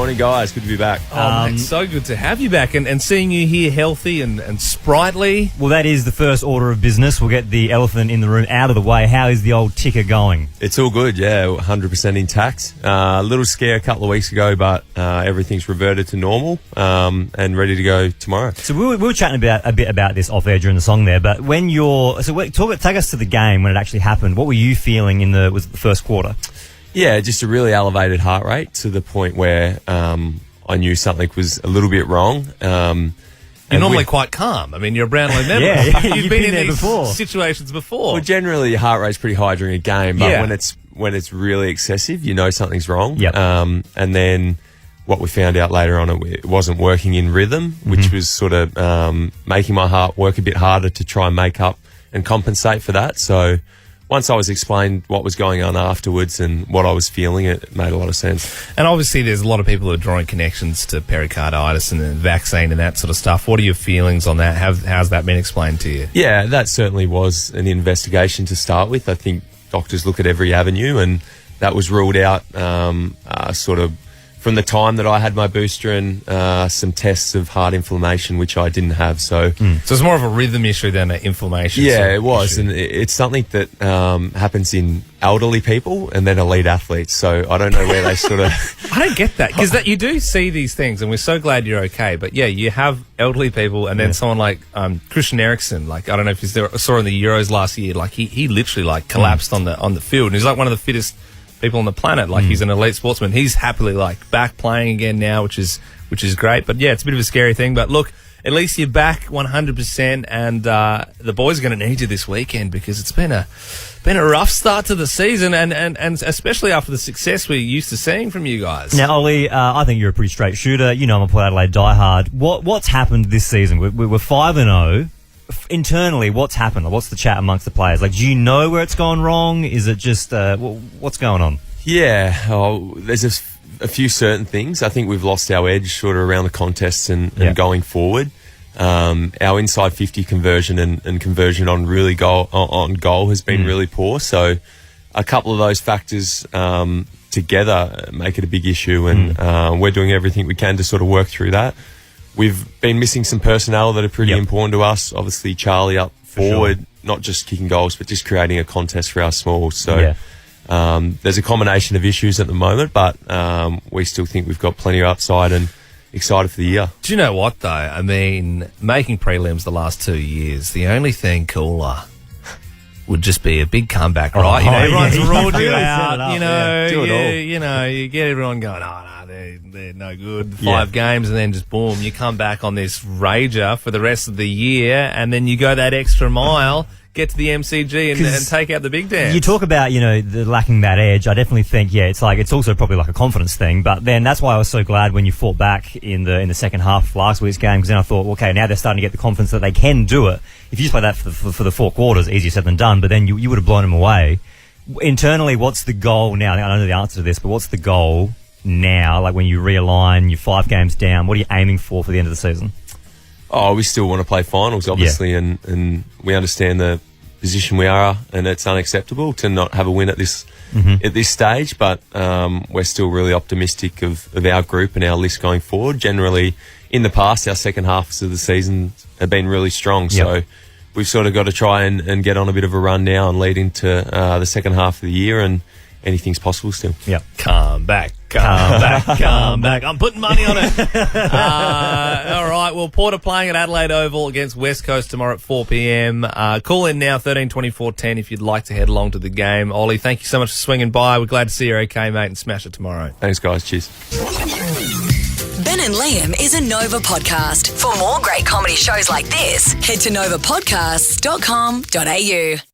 morning, guys. Good to be back. Mate, so good to have you back and seeing you here healthy and sprightly. Well, that is the first order of business. We'll get the elephant in the room out of the way. How is the old ticker going? It's all good, yeah, 100% intact. A little scare a couple of weeks ago, but everything's reverted to normal and ready to go tomorrow. So we were chatting a bit about this off air during the song there, but when take us to the game when it actually happened. What were you feeling in the first quarter? Yeah, just a really elevated heart rate to the point where I knew something was a little bit wrong. You're normally quite calm. I mean, you're a Brownlow member. Yeah, You've been in there these before. situations before. Well, generally your heart rate's pretty high during a game, but when it's really excessive, you know something's wrong. Yep. And then what we found out later on, it wasn't working in rhythm, which was sort of making my heart work a bit harder to try and make up and compensate for that. So once I was explained what was going on afterwards and what I was feeling, it made a lot of sense. And obviously there's a lot of people who are drawing connections to pericarditis and the vaccine and that sort of stuff. What are your feelings on that? How's that been explained to you? Yeah, that certainly was an investigation to start with. I think doctors look at every avenue, and that was ruled out sort of from the time that I had my booster and some tests of heart inflammation, which I didn't have. So So it's more of a rhythm issue than an inflammation. yeah, sort of it was. issue. And it's something that happens in elderly people and then elite athletes. So I don't know where they sort of... I don't get that because you do see these things, and we're so glad you're okay. But yeah, you have elderly people, and then someone like Christian Eriksen. Like I don't know if you saw in the Euros last year. Like he literally like collapsed on the field, and he's like one of the fittest people on the planet. Like he's an elite sportsman. He's happily like back playing again now, which is great. But yeah, it's a bit of a scary thing. But look, at least you're back 100%, and the boys are going to need you this weekend because it's been a rough start to the season, and especially after the success we're used to seeing from you guys. Now, Ollie, I think you're a pretty straight shooter. You know I'm a Port Adelaide diehard. What's happened this season? We're 5-0. Internally, what's happened? Like, what's the chat amongst the players? Like, do you know where it's gone wrong? Is it just what's going on? Yeah, there's a few certain things. I think we've lost our edge sort of around the contests and going forward. Our inside 50 conversion and conversion on goal has been really poor. So a couple of those factors together make it a big issue, and we're doing everything we can to sort of work through that. We've been missing some personnel that are pretty important to us. Obviously, Charlie up forward, not just kicking goals, but just creating a contest for our smalls. So there's a combination of issues at the moment, but we still think we've got plenty of upside and excited for the year. Do you know what, though? I mean, making prelims the last 2 years, the only thing cooler would just be a big comeback, right? Everyone's ruled you out. You get everyone going, they're no good. 5 games, and then just boom, you come back on this rager for the rest of the year, and then you go that extra mile, get to the MCG and take out the big dance. You talk about, the lacking that edge. I definitely think, it's also probably like a confidence thing. But then that's why I was so glad when you fought back in the second half of last week's game, because then I thought, okay, now they're starting to get the confidence that they can do it. If you just play that for the 4 quarters, easier said than done. But then you would have blown them away. Internally, what's the goal now? I don't know the answer to this, but what's the goal now? Like when you realign, you're 5 games down, what are you aiming for the end of the season? Oh, we still want to play finals, obviously, and we understand the position we are, and it's unacceptable to not have a win at this stage. But we're still really optimistic of our group and our list going forward. Generally, in the past, our second halves of the season have been really strong. So we've sort of got to try and get on a bit of a run now and lead into the second half of the year, and anything's possible still. Yeah. Come back. I'm putting money on it. All right. Well, Port are playing at Adelaide Oval against West Coast tomorrow at 4 p.m. Call in now, 13 24 10, if you'd like to head along to the game. Ollie, thank you so much for swinging by. We're glad to see you're okay, mate, and smash it tomorrow. Thanks, guys. Cheers. Ben and Liam is a Nova podcast. For more great comedy shows like this, head to novapodcasts.com.au.